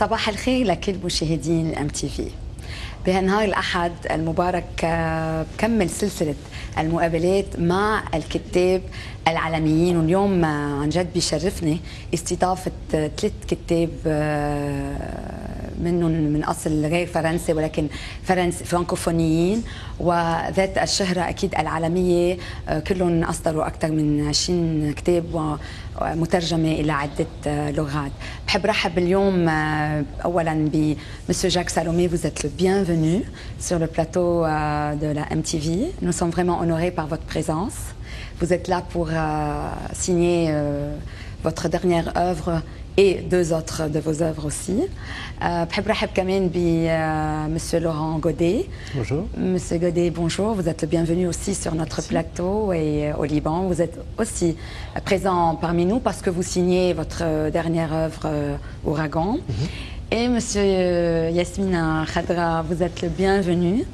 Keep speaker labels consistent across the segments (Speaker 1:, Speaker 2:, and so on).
Speaker 1: صباح الخير لكل مشاهدين الام تي في. بهالنهار الأحد المبارك بكمل سلسلة المقابلات مع الكتاب العالميين، واليوم عن جد بيشرفني استضافة 3 كتاب منهم من أصل غير فرنسي ولكن فرانكوفونيين وذات الشهرة أكيد العالمية. كلهم أصدروا أكثر من 20 كتاب مترجمة إلى عدة لغات. بحب رحب اليوم أولا بمسيو جاك سالومي. Vous êtes le bienvenu sur le plateau de la MTV. Nous sommes vraiment honorés par votre présence. Vous êtes là pour signer votre dernière œuvre et 2 autres de vos œuvres aussi. بحب رحب كمان بمسيو لوران غودي.
Speaker 2: Bonjour.
Speaker 1: Monsieur Godet, bonjour. Vous êtes le bienvenu aussi sur notre plateau et au Liban. Vous êtes aussi présent parmi nous parce que vous signez votre dernière œuvre Ouragan. Et Monsieur Yasmine Khadra, vous êtes le bienvenu.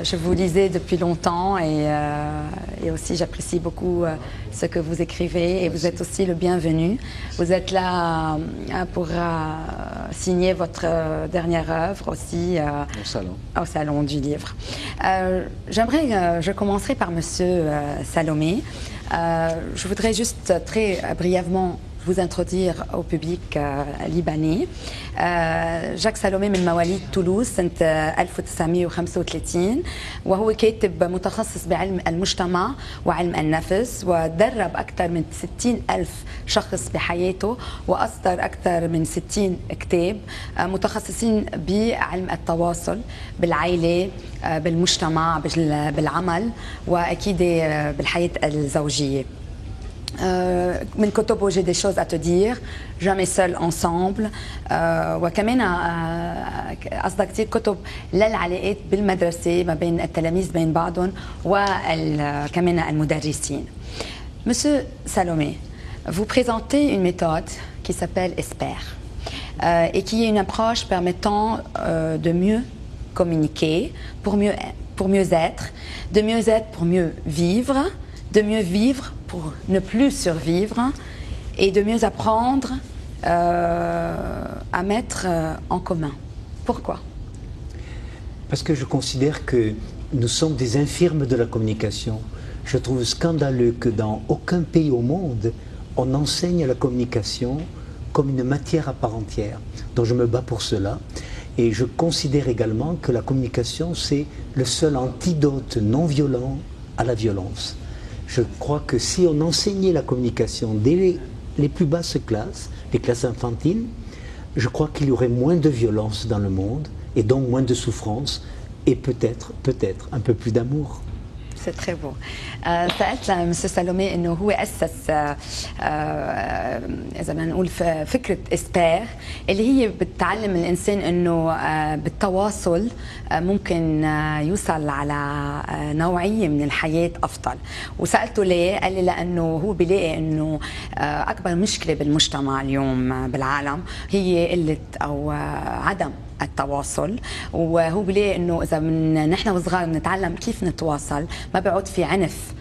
Speaker 1: Je vous lisais depuis longtemps et aussi j'apprécie beaucoup ce que vous écrivez et vous êtes aussi le bienvenu. Vous êtes là pour signer votre dernière œuvre aussi au salon du livre. Je commencerai par Monsieur Salomé. Je voudrais juste très brièvement vous introduire au public libanais. جاك سالومي من مواليد تولوز سنة 1935 وهو كاتب متخصص بعلم المجتمع وعلم النفس، ودرب أكثر من 60,000 شخص بحياته وأصدر أكثر من 60 كتاب متخصصين بعلم التواصل بالعائلة بالمجتمع بالعمل وأكيد بالحياة الزوجية. من كتبه j'ai des choses à te dire، jamais seul ensemble، وكمان أصدر كثير كتب للعلاقات بالمدرسة ما بين التلاميذ بين بعضهم وكمان المدرسين. Monsieur Salomé, vous présentez une méthode qui s'appelle ESPER et qui est une approche permettant de mieux communiquer, pour mieux être, de mieux être pour mieux vivre, de mieux vivre pour ne plus survivre et de mieux apprendre à mettre en commun. Pourquoi?
Speaker 2: Parce que je considère que nous sommes des infirmes de la communication. Je trouve scandaleux que dans aucun pays au monde, on enseigne la communication comme une matière à part entière. Donc je me bats pour cela. Et je considère également que la communication, c'est le seul antidote non violent à la violence. Je crois que si on enseignait la communication dès les plus basses classes, les classes infantiles, je crois qu'il y aurait moins de violence dans le monde et donc moins de souffrance et peut-être un peu plus d'amour.
Speaker 1: C'est très beau. سألت مسيو سالومي انه هو اسس اذا بدنا نقول فكره اسبير اللي هي بتعلم الانسان انه بالتواصل ممكن يوصل على نوعيه من الحياه افضل. وسالته ليه؟ قال لي لانه هو بيلاقي انه اكبر مشكله بالمجتمع اليوم بالعالم هي قله او عدم التواصل، وهو بيلاقي انه اذا من نحن وصغار نتعلم كيف نتواصل ما بيعود في عنف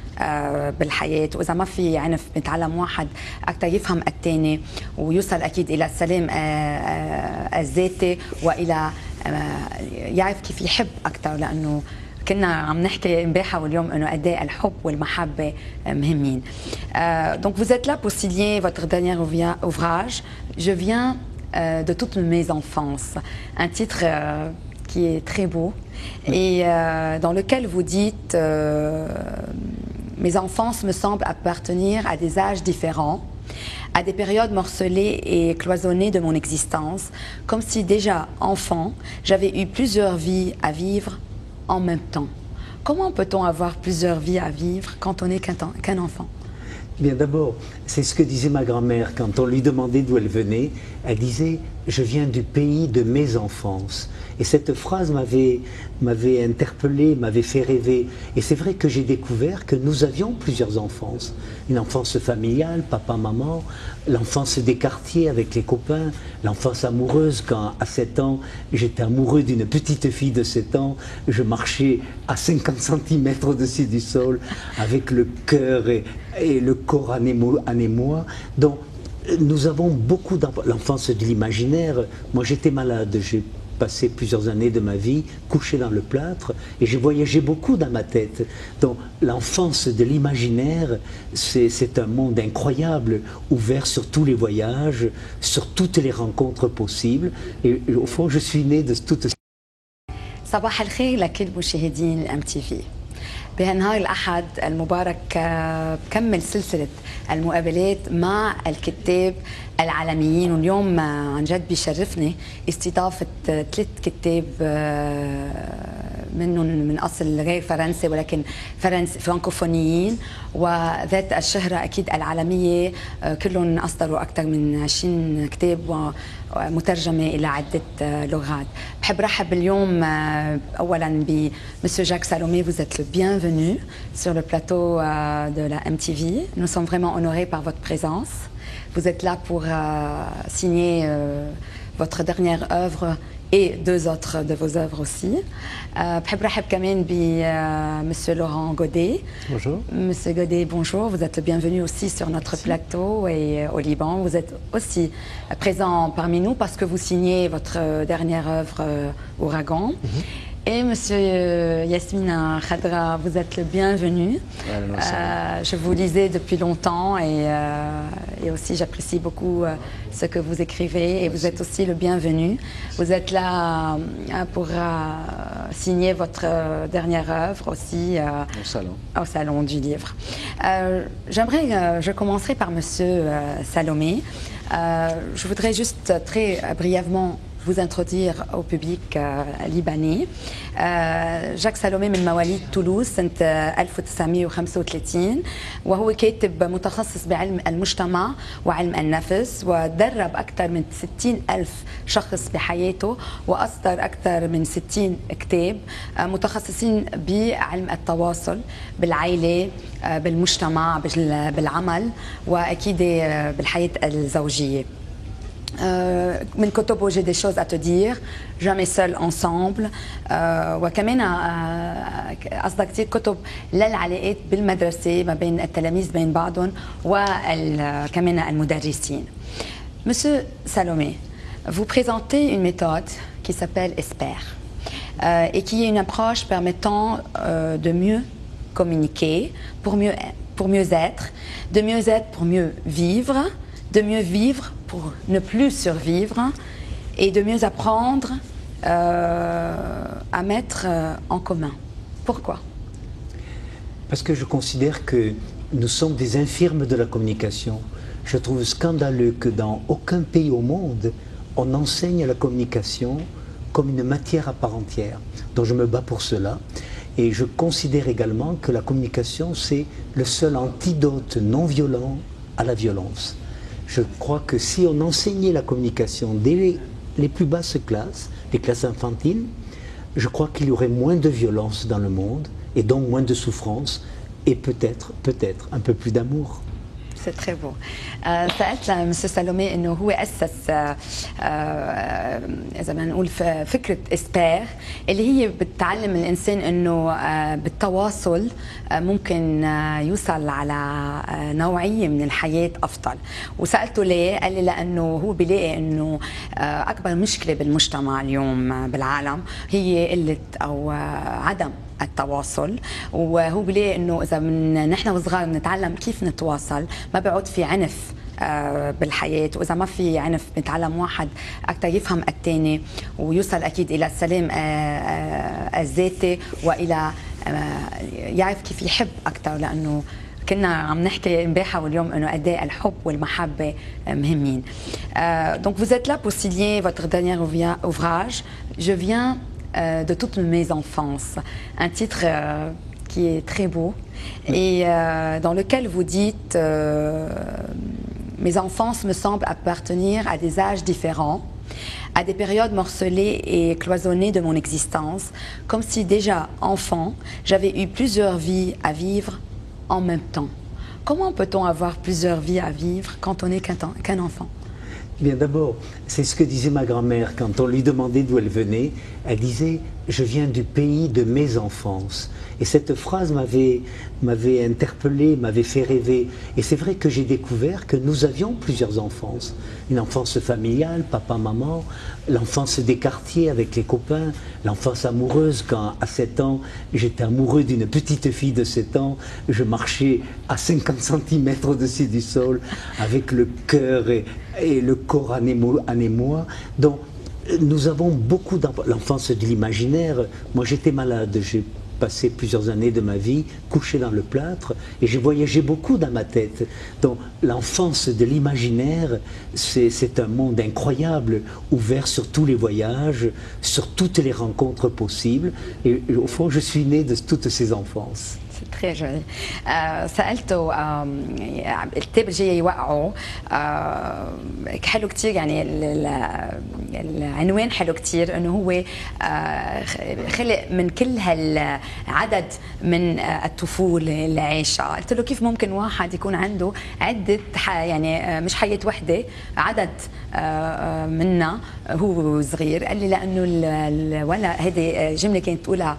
Speaker 1: بالحياة، وإذا ما في عنف بنتعلم واحد أكثر يفهم الثاني ويوصل أكيد إلى السلام الذاتي وإلى يعرف كيف يحب أكثر، لأنه كنا عم نحكي امبارح واليوم انه قد ايه الحب والمحبه مهمين. Donc vous êtes là pour signer votre dernier ouvrage. Je viens de toutes mes enfances. Un titre qui est très beau et dans lequel vous dites mes enfances me semblent appartenir à des âges différents, à des périodes morcelées et cloisonnées de mon existence, comme si déjà enfant, j'avais eu plusieurs vies à vivre en même temps. Comment peut-on avoir plusieurs vies à vivre quand on n'est qu'un enfant?
Speaker 2: Bien, d'abord, c'est ce que disait ma grand-mère quand on lui demandait d'où elle venait. Elle disait « Je viens du pays de mes enfances ». Et cette phrase m'avait interpellé, m'avait fait rêver. Et c'est vrai que j'ai découvert que nous avions plusieurs enfances. Une enfance familiale, papa, maman, l'enfance des quartiers avec les copains, l'enfance amoureuse quand à 7 ans, j'étais amoureux d'une petite fille de 7 ans, je marchais à 50 cm au-dessus du sol avec le cœur et le corps en émoi. Donc Nous avons beaucoup l'enfance de l'imaginaire. Moi, j'étais malade, j'ai passé plusieurs années de ma vie couché dans le plâtre et j'ai voyagé beaucoup dans ma tête. Donc, l'enfance de l'imaginaire, c'est un monde incroyable, ouvert sur tous les voyages, sur toutes les rencontres possibles. Et au fond, je suis né de toutes ces...
Speaker 1: صباح الخير لكل مشاهدين الام تي في. بهالنهار الأحد المبارك بكمل سلسلة المقابلات مع الكتاب العالميين، واليوم عن جد بيشرفني استضافة 3 كتاب منهم من أصل غير فرنسي ولكن فرانكوفونيين وذات الشهرة أكيد العالمية. كلهم أصدروا أكثر من 20 كتاب ومترجمة إلى عدة لغات. بحب رحب اليوم أولا بمسيو جاك سالومي. Vous êtes le bienvenu sur le plateau de la MTV. Nous sommes vraiment honorés par votre présence. Vous êtes là pour signer votre dernière œuvre et 2 autres de vos œuvres aussi. بحب رحب كمان بمسيو Laurent Godet.
Speaker 2: Bonjour.
Speaker 1: Monsieur Godet, bonjour. Vous êtes le bienvenu aussi sur notre plateau et au Liban. Vous êtes aussi présent parmi nous parce que vous signez votre dernière œuvre Ouragan. Et Monsieur Yasmine Khadra, vous êtes le bienvenu. Je vous lisais depuis longtemps et aussi j'apprécie beaucoup ce que vous écrivez et vous êtes aussi le bienvenu. Vous êtes là pour signer votre dernière œuvre aussi au salon du livre. Je commencerai par Monsieur Salomé. Je voudrais juste très brièvement vous introduire au public libanais. جاك سالومي من مواليد تولوز سنة 1935 وهو كاتب متخصص بعلم المجتمع وعلم النفس ودرب أكثر من 60 ألف شخص بحياته وأصدر أكثر من 60 كتاب متخصصين بعلم التواصل بالعائلة بالمجتمع بالعمل وأكيد بالحياة الزوجية. من كتبه j'ai des choses à te dire, jamais seul ensemble وكمان أصدق كثير كتب للعلاقات بالمدرسة ما بين التلاميذ بين بعضهم وكمان المدرسين. Monsieur Salomé, vous présentez une méthode qui s'appelle ESPER et qui est une approche permettant de mieux communiquer, pour mieux être, de mieux être pour mieux vivre, de mieux vivre pour ne plus survivre et de mieux apprendre à mettre en commun. Pourquoi?
Speaker 2: Parce que je considère que nous sommes des infirmes de la communication. Je trouve scandaleux que dans aucun pays au monde, on enseigne la communication comme une matière à part entière. Donc je me bats pour cela. Et je considère également que la communication, c'est le seul antidote non violent à la violence. Je crois que si on enseignait la communication dès les plus basses classes, les classes infantiles, je crois qu'il y aurait moins de violence dans le monde et donc moins de souffrance et peut-être un peu plus d'amour.
Speaker 1: C'est très beau. سألت مسيو سالومي انه هو اسس اذا بدنا نقول فكره اسبير اللي هي بتعلم الانسان انه بالتواصل ممكن يوصل على نوعيه من الحياه افضل. وسالته ليه؟ قال لي لانه هو بيلاقي انه اكبر مشكله بالمجتمع اليوم بالعالم هي قله او عدم التواصل، وهو بيلاقي انه اذا نحن وصغار نتعلم كيف نتواصل ما بيعود في عنف بالحياة، وإذا ما في عنف بنتعلم واحد أكثر يفهم الثاني ويوصل أكيد إلى السلام الذاتي وإلى يعرف كيف يحب أكثر، لأنه كنا عم نحكي امبارح واليوم انه قد ايه الحب والمحبه مهمين. Donc vous êtes là pour signer votre dernier ouvrage. Je viens de toutes mes enfances. Un titre qui est très beau et dans lequel vous dites mes enfances me semblent appartenir à des âges différents, à des périodes morcelées et cloisonnées de mon existence, comme si déjà enfant, j'avais eu plusieurs vies à vivre en même temps. Comment peut-on avoir plusieurs vies à vivre quand on n'est qu'un enfant?
Speaker 2: Bien, d'abord, c'est ce que disait ma grand-mère quand on lui demandait d'où elle venait. Elle disait je viens du pays de mes enfances. Et cette phrase m'avait interpellé, m'avait fait rêver. Et c'est vrai que j'ai découvert que nous avions plusieurs enfances. Une enfance familiale, papa, maman, l'enfance des quartiers avec les copains, l'enfance amoureuse quand à 7 ans, j'étais amoureux d'une petite fille de 7 ans, je marchais à 50 cm au-dessus du sol avec le cœur et le corps en émoi. Donc, nous avons beaucoup l'enfance de l'imaginaire. Moi, j'étais malade, j'ai passé plusieurs années de ma vie couché dans le plâtre et j'ai voyagé beaucoup dans ma tête. Donc, l'enfance de l'imaginaire, c'est un monde incroyable, ouvert sur tous les voyages, sur toutes les rencontres possibles. Et au fond, je suis né de toutes ces enfances.
Speaker 1: très joli. سألته الكتاب الجاي يوقعه حلو كتير، يعني العنوان حلو كتير، انه هو خلق من كل هالعدد من الطفولة اللي عايشها. قلت له كيف ممكن واحد يكون عنده عدة يعني مش حياة وحدة، عدد منها هو صغير. قال لي لأنه الولد، هذه جملة كانت تقولها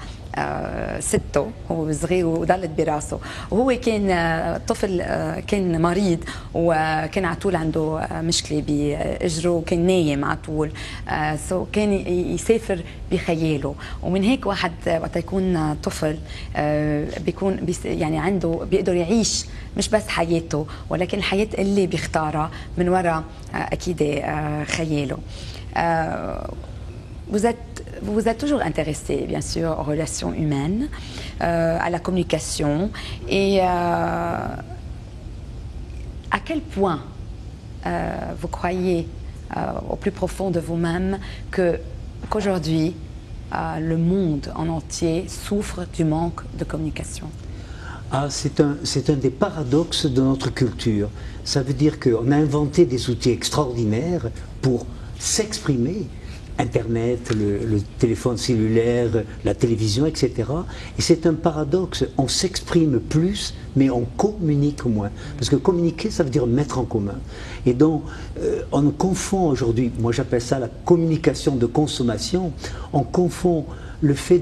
Speaker 1: سته هو صغير وضلت براسه، وهو كان طفل كان مريض وكان على طول عنده مشكله باجره وكان نايم على طول، كان يسافر بخياله. ومن هيك واحد وقت يكون طفل بيكون يعني عنده بيقدر يعيش مش بس حياته ولكن الحياه اللي بيختارها من وراء اكيد خياله. Vous êtes toujours intéressé, bien sûr, aux relations humaines, à la communication. Et à quel point vous croyez au plus profond de vous-même qu'aujourd'hui, le monde en entier souffre du manque de communication?
Speaker 2: C'est un des paradoxes de notre culture. Ça veut dire qu'on a inventé des outils extraordinaires pour s'exprimer. Internet, le téléphone cellulaire, la télévision, etc. Et c'est un paradoxe, on s'exprime plus, mais on communique moins. Parce que communiquer, ça veut dire mettre en commun. Et donc, on confond aujourd'hui, moi j'appelle ça la communication de consommation, on confond le fait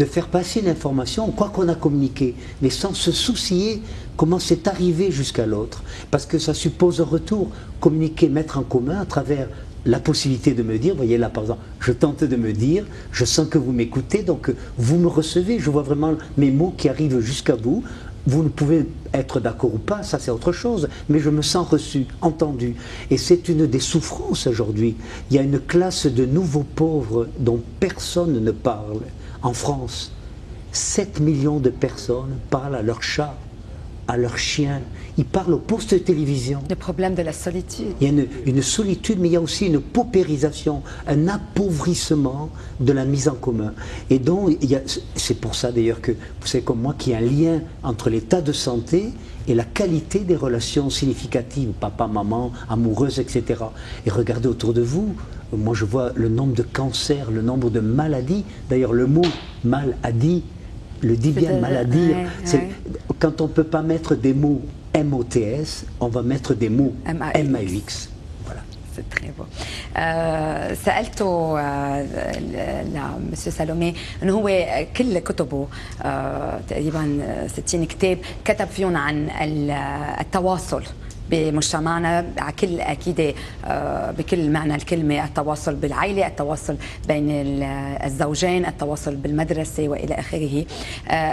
Speaker 2: de faire passer une information, quoi qu'on a communiqué, mais sans se soucier comment c'est arrivé jusqu'à l'autre. Parce que ça suppose un retour, communiquer, mettre en commun à travers la possibilité de me dire, voyez là par exemple, je tente de me dire, je sens que vous m'écoutez, donc vous me recevez, je vois vraiment mes mots qui arrivent jusqu'à vous, vous ne pouvez être d'accord ou pas, ça c'est autre chose, mais je me sens reçu, entendu. Et c'est une des souffrances aujourd'hui. Il y a une classe de nouveaux pauvres dont personne ne parle. En France, 7 millions de personnes parlent à leur chat, à leurs chiens, ils parlent au poste de télévision.
Speaker 1: Le problème de la solitude.
Speaker 2: Il y a une solitude, mais il y a aussi une paupérisation, un appauvrissement de la mise en commun. Et donc, c'est pour ça d'ailleurs que, vous savez comme moi, qu'il y a un lien entre l'état de santé et la qualité des relations significatives, papa, maman, amoureuses, etc. Et regardez autour de vous, moi je vois le nombre de cancers, le nombre de maladies. D'ailleurs, le mot maladie, le dit bien maladie. Quand on ne peut pas mettre des mots MOTS, on va mettre des mots MAUX. Voilà.
Speaker 1: C'est très beau. سألته لمسيو سالومي انه هو كل كتبه تقريبا 60 كتاب كتب فيهم عن التواصل بمجتمعنا على كل اكيد بكل معنى الكلمه، التواصل بالعائله، التواصل بين الزوجين، التواصل بالمدرسه والى اخره.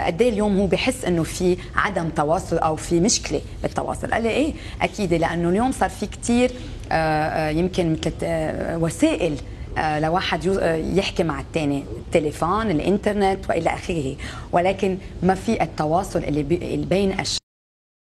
Speaker 1: قد ايه اليوم هو بحس انه في عدم تواصل او في مشكله بالتواصل؟ قال لي ايه اكيد، لانه اليوم صار في كثير يمكن مثل وسائل لواحد يحكي مع الثاني، التليفون، الانترنت والى اخره، ولكن ما في التواصل اللي بين